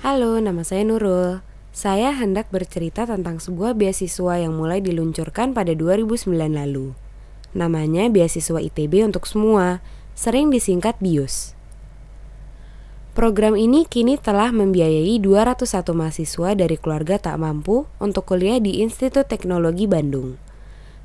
Halo, nama saya Nurul. Saya hendak bercerita tentang sebuah beasiswa yang mulai diluncurkan pada 2009 lalu. Namanya Beasiswa ITB untuk Semua, sering disingkat BIUS. Program ini kini telah membiayai 201 mahasiswa dari keluarga tak mampu untuk kuliah di Institut Teknologi Bandung.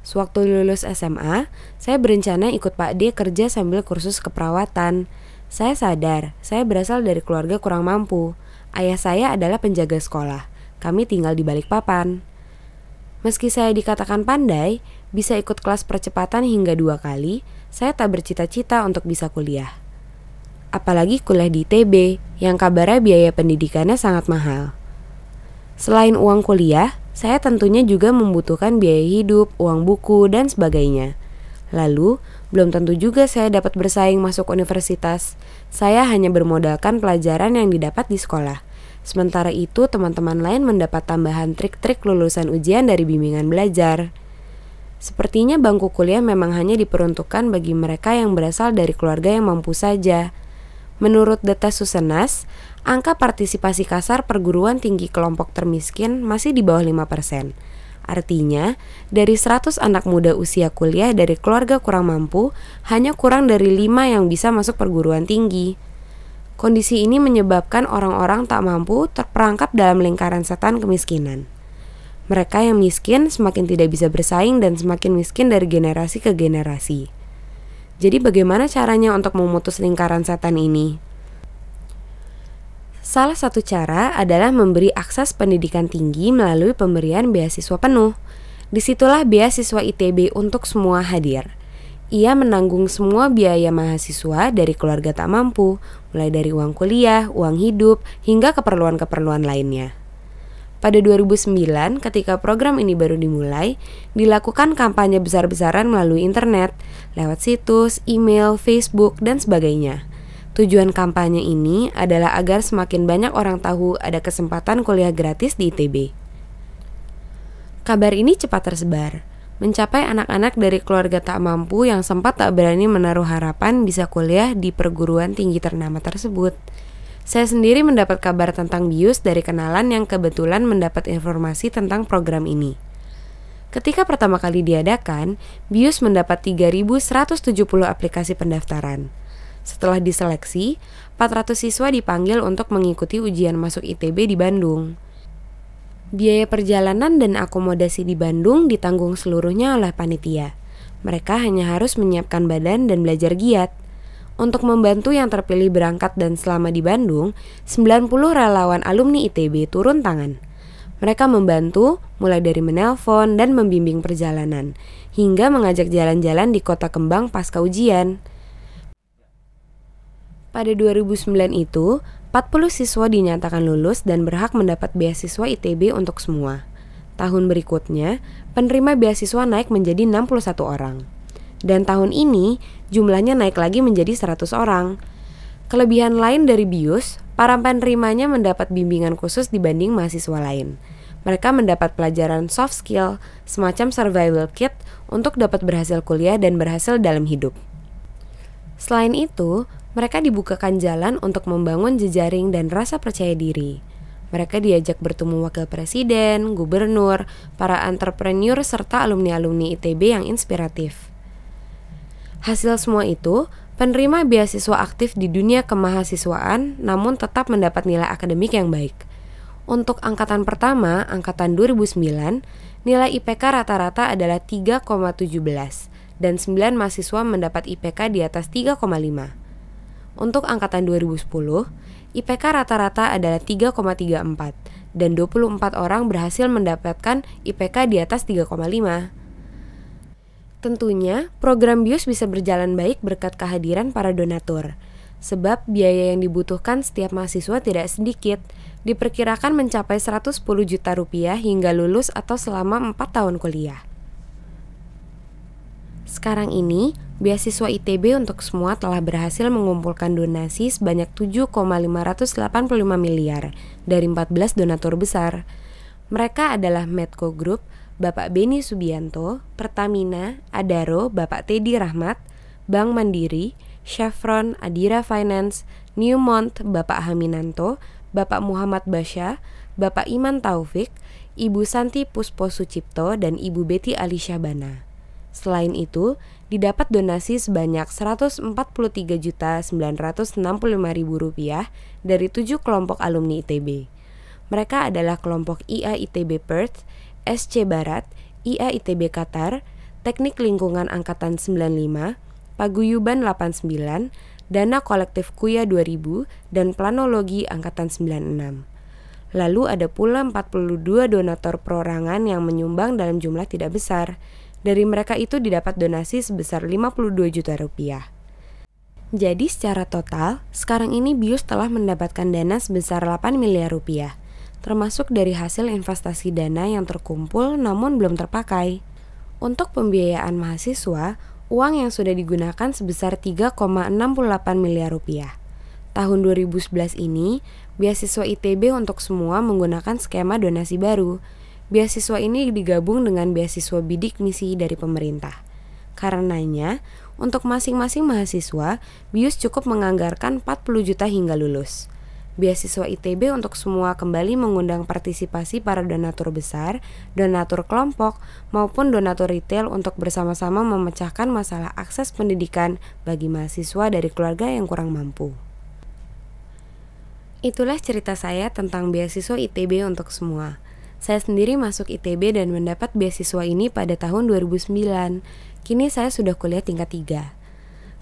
Sewaktu lulus SMA, saya berencana ikut Pak D kerja sambil kursus keperawatan. Saya sadar, saya berasal dari keluarga kurang mampu. Ayah saya adalah penjaga sekolah. Kami tinggal di Balikpapan. Meski saya dikatakan pandai, bisa ikut kelas percepatan hingga 2 kali, saya tak bercita-cita untuk bisa kuliah. Apalagi kuliah di ITB, yang kabarnya biaya pendidikannya sangat mahal. Selain uang kuliah, saya tentunya juga membutuhkan biaya hidup, uang buku, dan sebagainya. Lalu, belum tentu juga saya dapat bersaing masuk universitas. Saya hanya bermodalkan pelajaran yang didapat di sekolah. Sementara itu, teman-teman lain mendapat tambahan trik-trik lulusan ujian dari bimbingan belajar. Sepertinya bangku kuliah memang hanya diperuntukkan bagi mereka yang berasal dari keluarga yang mampu saja. Menurut data Susenas, angka partisipasi kasar perguruan tinggi kelompok termiskin masih di bawah 5%. Artinya, dari 100 anak muda usia kuliah dari keluarga kurang mampu, hanya kurang dari 5 yang bisa masuk perguruan tinggi. Kondisi ini menyebabkan orang-orang tak mampu terperangkap dalam lingkaran setan kemiskinan. Mereka yang miskin semakin tidak bisa bersaing dan semakin miskin dari generasi ke generasi. Jadi bagaimana caranya untuk memutus lingkaran setan ini? Salah satu cara adalah memberi akses pendidikan tinggi melalui pemberian beasiswa penuh. Disitulah beasiswa ITB untuk semua hadir. Ia menanggung semua biaya mahasiswa dari keluarga tak mampu, mulai dari uang kuliah, uang hidup, hingga keperluan-keperluan lainnya. Pada 2009, ketika program ini baru dimulai, dilakukan kampanye besar-besaran melalui internet, lewat situs, email, Facebook, dan sebagainya. Tujuan kampanye ini adalah agar semakin banyak orang tahu ada kesempatan kuliah gratis di ITB. Kabar ini cepat tersebar, mencapai anak-anak dari keluarga tak mampu yang sempat tak berani menaruh harapan bisa kuliah di perguruan tinggi ternama tersebut. Saya sendiri mendapat kabar tentang BIUS dari kenalan yang kebetulan mendapat informasi tentang program ini. Ketika pertama kali diadakan, BIUS mendapat 3.170 aplikasi pendaftaran. Setelah diseleksi, 400 siswa dipanggil untuk mengikuti ujian masuk ITB di Bandung. Biaya perjalanan dan akomodasi di Bandung ditanggung seluruhnya oleh panitia. Mereka hanya harus menyiapkan badan dan belajar giat. Untuk membantu yang terpilih berangkat dan selama di Bandung, 90 relawan alumni ITB turun tangan. Mereka membantu mulai dari menelpon dan membimbing perjalanan, hingga mengajak jalan-jalan di kota kembang pasca ujian. Pada 2009 itu, 40 siswa dinyatakan lulus dan berhak mendapat beasiswa ITB untuk semua. Tahun berikutnya, penerima beasiswa naik menjadi 61 orang. Dan tahun ini, jumlahnya naik lagi menjadi 100 orang. Kelebihan lain dari BIUS, para penerimanya mendapat bimbingan khusus dibanding mahasiswa lain. Mereka mendapat pelajaran soft skill, semacam survival kit untuk dapat berhasil kuliah dan berhasil dalam hidup. Selain itu, mereka dibukakan jalan untuk membangun jejaring dan rasa percaya diri. Mereka diajak bertemu wakil presiden, gubernur, para entrepreneur, serta alumni-alumni ITB yang inspiratif. Hasil semua itu, penerima beasiswa aktif di dunia kemahasiswaan namun tetap mendapat nilai akademik yang baik. Untuk angkatan pertama, angkatan 2009, nilai IPK rata-rata adalah 3,17 dan 9 mahasiswa mendapat IPK di atas 3,5. Untuk angkatan 2010, IPK rata-rata adalah 3,34 dan 24 orang berhasil mendapatkan IPK di atas 3,5. Tentunya, program BIUS bisa berjalan baik berkat kehadiran para donatur. Sebab biaya yang dibutuhkan setiap mahasiswa tidak sedikit, diperkirakan mencapai 110 juta rupiah hingga lulus atau selama 4 tahun kuliah. Sekarang ini, beasiswa ITB untuk semua telah berhasil mengumpulkan donasi sebanyak 7,585 miliar dari 14 donatur besar. Mereka adalah Medco Group, Bapak Beni Subianto, Pertamina, Adaro, Bapak Teddy Rahmat, Bank Mandiri, Chevron, Adira Finance, Newmont, Bapak Haminanto, Bapak Muhammad Basya, Bapak Iman Taufik, Ibu Santi Puspo Sucipto, dan Ibu Betty Alisyabana. Selain itu, didapat donasi sebanyak Rp143.965.000 dari 7 kelompok alumni ITB. Mereka adalah kelompok IA ITB Perth, SC Barat, IA ITB Qatar, Teknik Lingkungan Angkatan 95, Paguyuban 89, Dana Kolektif Kuya 2000, dan Planologi Angkatan 96. Lalu ada pula 42 donatur perorangan yang menyumbang dalam jumlah tidak besar. Dari mereka itu didapat donasi sebesar Rp52 juta. Jadi secara total, sekarang ini BIUS telah mendapatkan dana sebesar Rp8 miliar, termasuk dari hasil investasi dana yang terkumpul namun belum terpakai. Untuk pembiayaan mahasiswa, uang yang sudah digunakan sebesar Rp3,68 miliar. Tahun 2011 ini, beasiswa ITB untuk semua menggunakan skema donasi baru. Beasiswa ini digabung dengan beasiswa bidik misi dari pemerintah. Karenanya, untuk masing-masing mahasiswa, BIUS cukup menganggarkan 40 juta hingga lulus. Beasiswa ITB untuk semua kembali mengundang partisipasi para donatur besar, donatur kelompok, maupun donatur retail untuk bersama-sama memecahkan masalah akses pendidikan bagi mahasiswa dari keluarga yang kurang mampu. Itulah cerita saya tentang beasiswa ITB untuk semua. Saya sendiri masuk ITB dan mendapat beasiswa ini pada tahun 2009. Kini saya sudah kuliah tingkat 3.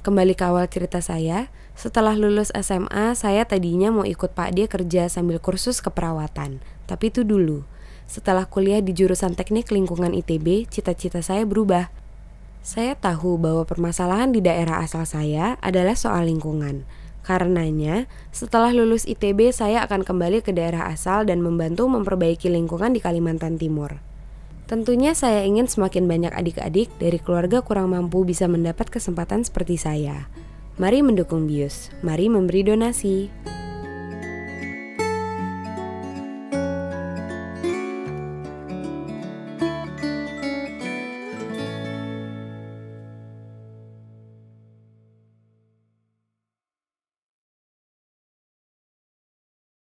Kembali ke awal cerita saya, setelah lulus SMA, saya tadinya mau ikut Pak D kerja sambil kursus keperawatan. Tapi itu dulu. Setelah kuliah di jurusan Teknik Lingkungan ITB, cita-cita saya berubah. Saya tahu bahwa permasalahan di daerah asal saya adalah soal lingkungan. Karenanya, setelah lulus ITB, saya akan kembali ke daerah asal dan membantu memperbaiki lingkungan di Kalimantan Timur. Tentunya saya ingin semakin banyak adik-adik dari keluarga kurang mampu bisa mendapat kesempatan seperti saya. Mari mendukung BIUS, mari memberi donasi.